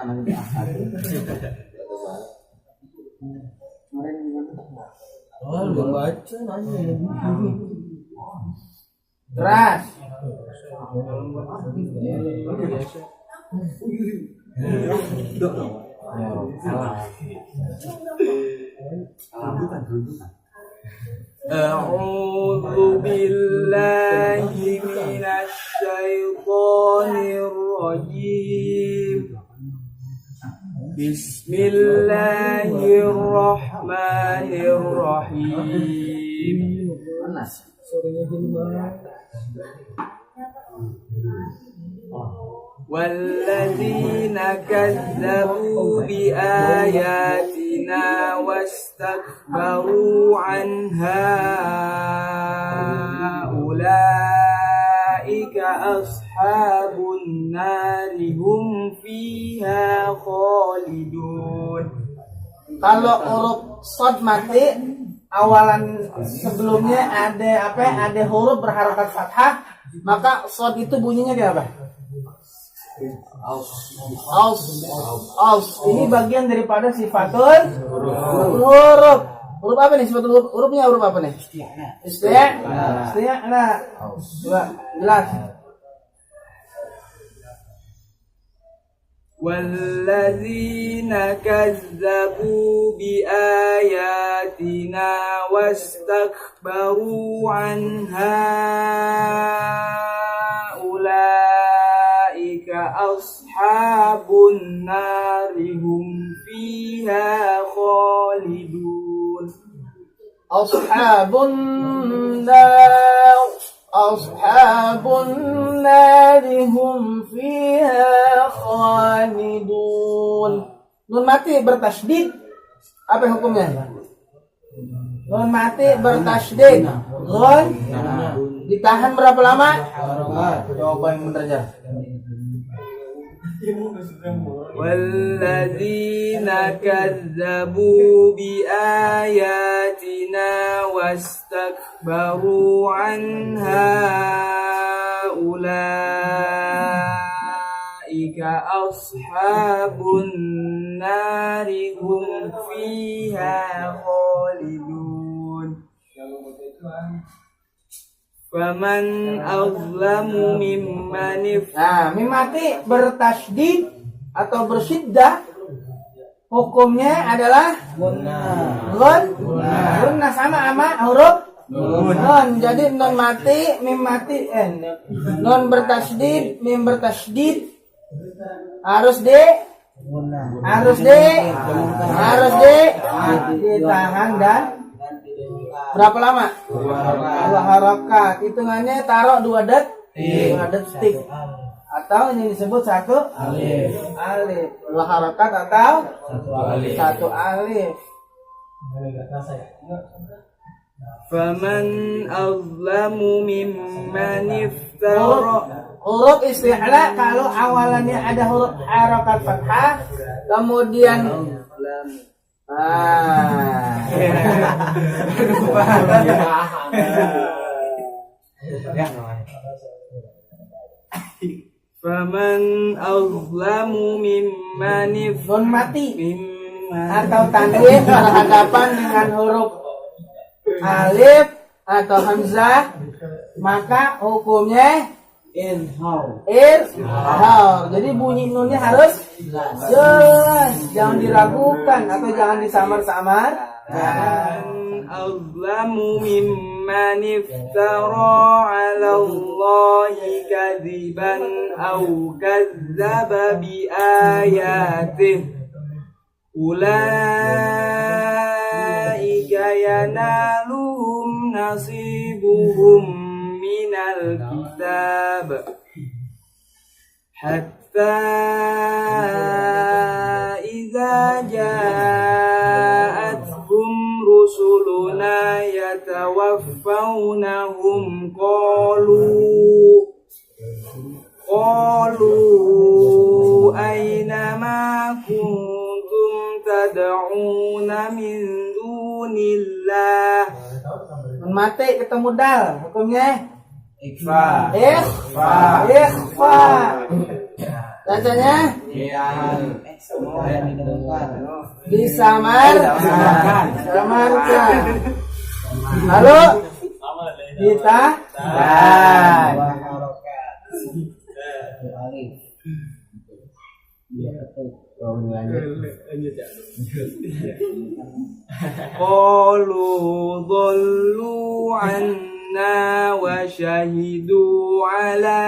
Oh, belum baca nanya. Keras. A'udzu billahi minasy syaithanir rajim. Bismillahirrahmanirrahim. والذين كذبوا بآياتنا واستكبروا عنها أولئك أصحاب النار هم فيها خالدون. Kalau huruf shad mati awalan sebelumnya ada huruf berharakat fathah, maka shad itu bunyinya dia apa? Aus. Ini bagian daripada sifatul huruf. Huruf apa nih sifatul hurufnya? Huruf apa nih? Isti'na. Coba jelas. والذين كذبوا بآياتنا واستكبروا عنها أولئك أصحاب النار هم فيها خالدون. Ashabun nari hum fiha khalidun. Nun mati bertasydid, apa hukumnya? Nun mati bertasydid, ghun ditahan berapa lama? Coba yang bener aja. والذين كذبوا بآياتنا واستكبروا عنها أولئك أصحاب النار هم فيها خالدون. Faman azlamu mimman mim mati bertasydid atau bersyiddah, hukumnya adalah gunnah sama huruf nun. Jadi nun mati, mim mati, nun bertasydid, mim bertasydid harus ditahan dan berapa lama? 2 harakat. Hitungannya taruh 2 detik. Atau ini disebut 1 alif. 2 harakat atau 1 alif. Faman azlamu mimman iftara. Huruf isti'la kalau awalannya ada huruf harakat fathah, kemudian Faman azlamu mimman nun mati atau tanwin berhadapan dengan huruf alif atau hamzah, maka hukumnya izhar. Jadi bunyi nunnya harus jelas, jangan diragukan atau jangan disamar-samar. Azlamu mimman iftara 'ala Allahi kadziban aw kadzdzaba bi ayatihi ulaika yanaluhum nasibuhum minal kitab hatta idza ja'atuhum rusuluna yatawaffawnahum qalu aina ma kuntum tad'una min dunillah. Mati ketemu dal, hukumnya ikhfa. Bacanya Disamarkan. Lalu ditahkan. Qalu dhallu anna wa shahidu ala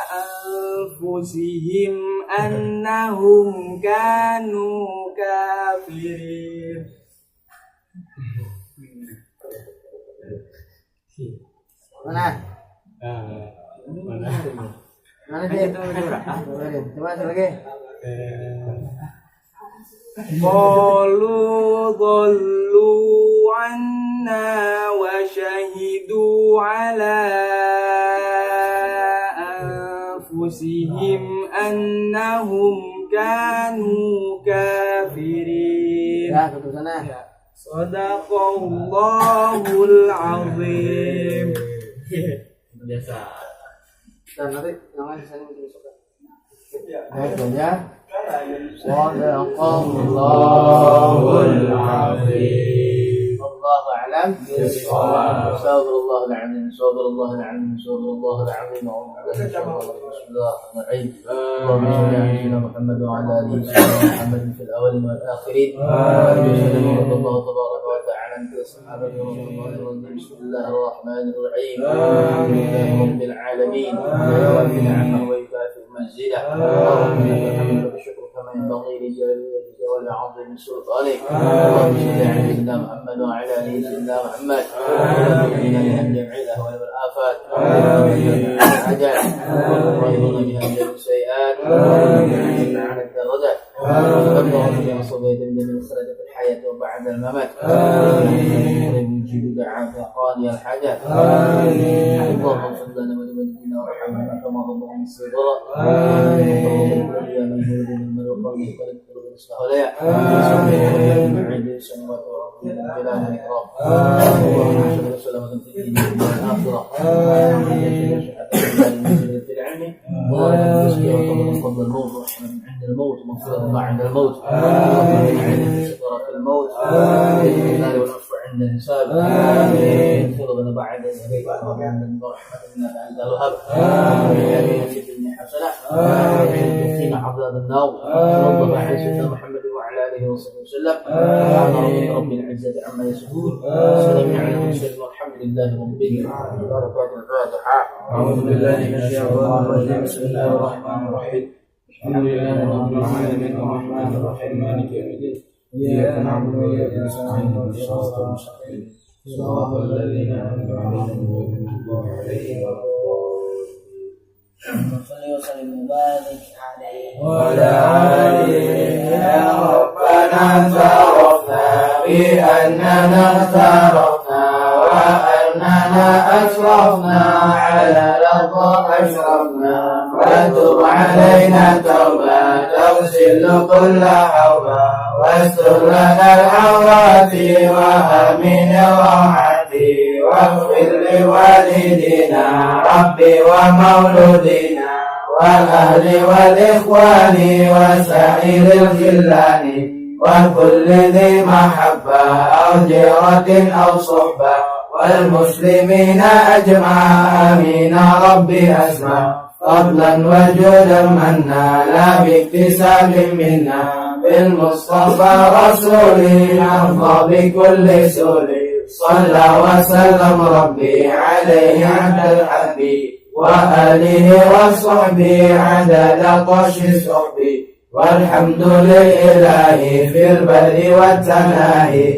anfusihim annahum kanu kafirin. Mana? Mana dia? Coba lagi. Qalu dhallu anna wa shahidu ala anfusihim annahum kanu kafirin. Ya, ke sana. Sadaqallahul azim. Biasa. Dan nanti jangan di sana masuk. Baiknya. Sadaqallahul azim. Allahu a'lam. Astagfirullah al-azim. Astagfirullah al-azim. Astagfirullah al-azim. Bismillahirrahmanirrahim. Allahumma shalli ala sayyidina Muhammad wa ala ali sayyidina Muhammad fil awwalin wal akhirin. Sallallahu tabaraka wa ta'ala ala sahabati Rasulullah. Bismillahirrahmanirrahim. Alhamdulillahi rabbil alamin. Rabbil alamin wa yukafi manzilah. Allahumma الشكر كما ينبغي لجلالك ولعظيم سلطانك. اللهم صل على سيدنا محمد وعلى ال سيدنا محمد وارزقنا من جميع الاهوال والافات والحاجات وارزقنا بها من السيئات وارزقنا على الدرجات اللهم بما صليت من الخيرات في الحياه وبعد الممات ويجيب دعاء قاضي الحاجات. اللهم صل لنا ولوالدينا وارحمنا كما ربنا صغارا. عند الموت مغفرة بعد الموت سكرات الموت عند الحساب اغفر بعد ذلك عند الرحمة إنك أنت الوهاب حسنة وقنا عذاب النار. صلى الله على سيدنا محمد وعلى آله وصحبه وسلم. سبحان ربك رب العزة عما يصفون وسلام على المرسلين والحمد لله رب العالمين. الفاتحة. أعوذ بالله من الشيطان الرجيم. بسم الله الرحمن الرحيم. الحمد لله رب العالمين الرحمن الرحيم مالك يوم الدين. إياك نعبد وإياك نستعين اهدنا الصراط المستقيم صراط الذين أنعمت عليهم غير المغضوب عليهم ولا صلى وسلم وبارك عليه وعلى آله. يا ربنا اعترفنا بأننا اخترفنا وأننا أشرفنا على لظى أشرفنا وتب علينا توبة تغسل كل حوبة واستر لنا العورات وآمن الراحة واغفر لوالدينا ربي ومولودنا والأهل والإخوان وسائر الخلان وكل ذي محبة أو جيرة أو صحبة والمسلمين أجمع آمين ربي أسمع فضلا وجودا منا لا باكتساب منا بالمصطفى رسولي نرضى بكل سولي صلى وسلم ربي عليه عدد الحبي وآله وصحبه عدد طش صحبي والحمد لله في البر والتناهي.